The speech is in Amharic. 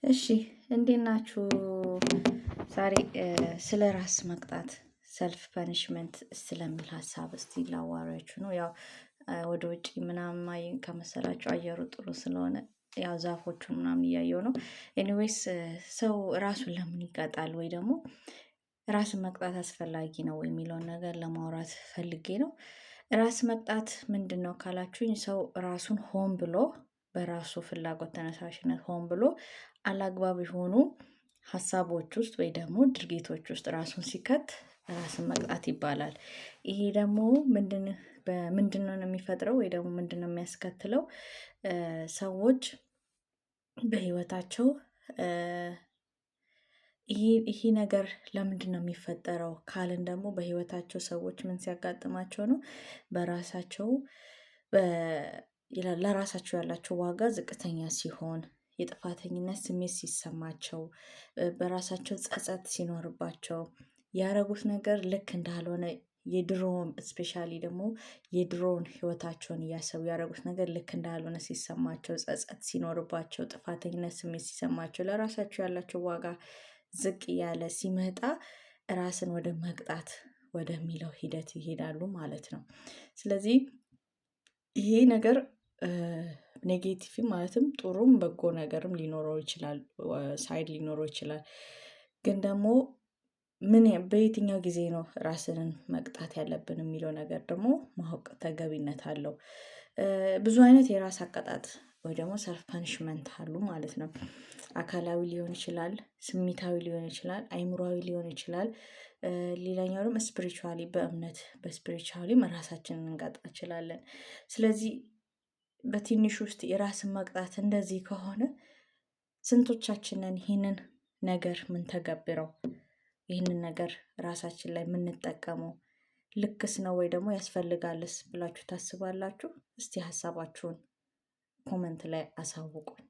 እሺ እንዴት ናችሁ? ዛሬ ስለ ራስ መቅጣት ሰልፍ ፐኒሽመንት ስለሚል ሀሳብ እስቲ ላዋራችሁ ነው። ያው ወደ ውጪ ምናምን ማየን ከመሰላችሁ አየሩ ጥሩ ስለሆነ ያው ዛፎቹ ምናምን እያየው ነው። ኤኒዌይስ ሰው ራሱን ለምን ይቀጣል ወይ ደግሞ ራስን መቅጣት አስፈላጊ ነው ወይ የሚለውን ነገር ለማውራት ፈልጌ ነው። ራስ መቅጣት ምንድን ነው ካላችሁኝ፣ ሰው ራሱን ሆን ብሎ በራሱ ፍላጎት ተነሳሽነት ሆን ብሎ አላግባብ የሆኑ ሀሳቦች ውስጥ ወይ ደግሞ ድርጊቶች ውስጥ ራሱን ሲከት ራስን መቅጣት ይባላል። ይሄ ደግሞ ምንድን ነው የሚፈጥረው ወይ ደግሞ ምንድን ነው የሚያስከትለው? ሰዎች በህይወታቸው ይሄ ነገር ለምንድን ነው የሚፈጠረው ካልን ደግሞ በህይወታቸው ሰዎች ምን ሲያጋጥማቸው ነው በራሳቸው ለራሳቸው ያላቸው ዋጋ ዝቅተኛ ሲሆን፣ የጥፋተኝነት ስሜት ሲሰማቸው፣ በራሳቸው ጸጸት ሲኖርባቸው፣ ያረጉት ነገር ልክ እንዳልሆነ የድሮውን ስፔሻሊ ደግሞ የድሮውን ህይወታቸውን እያሰቡ ያደረጉት ነገር ልክ እንዳልሆነ ሲሰማቸው፣ ጸጸት ሲኖርባቸው፣ ጥፋተኝነት ስሜት ሲሰማቸው፣ ለራሳቸው ያላቸው ዋጋ ዝቅ እያለ ሲመጣ ራስን ወደ መቅጣት ወደሚለው ሂደት ይሄዳሉ ማለት ነው። ስለዚህ ይሄ ነገር ኔጌቲቭም ማለትም ጥሩም በጎ ነገርም ሊኖረው ይችላል፣ ሳይድ ሊኖረው ይችላል። ግን ደግሞ በየትኛው ጊዜ ነው ራስንን መቅጣት ያለብን የሚለው ነገር ደግሞ ማወቅ ተገቢነት አለው። ብዙ አይነት የራስ አቀጣጥ ወይ ደግሞ ሰልፍ ፐኒሽመንት አሉ ማለት ነው። አካላዊ ሊሆን ይችላል፣ ስሜታዊ ሊሆን ይችላል፣ አይምሮአዊ ሊሆን ይችላል። ሌላኛው ደግሞ ስፒሪቹዋሊ በእምነት በስፒሪቹዋሊ ራሳችንን እንቀጣ እንችላለን። ስለዚህ በትንሽ ውስጥ የራስን መቅጣት እንደዚህ ከሆነ ስንቶቻችንን ይህንን ነገር ምን ተገብረው ይህንን ነገር ራሳችን ላይ የምንጠቀመው ልክስ ነው ወይ ደግሞ ያስፈልጋልስ ብላችሁ ታስባላችሁ? እስቲ ሀሳባችሁን ኮመንት ላይ አሳውቁኝ።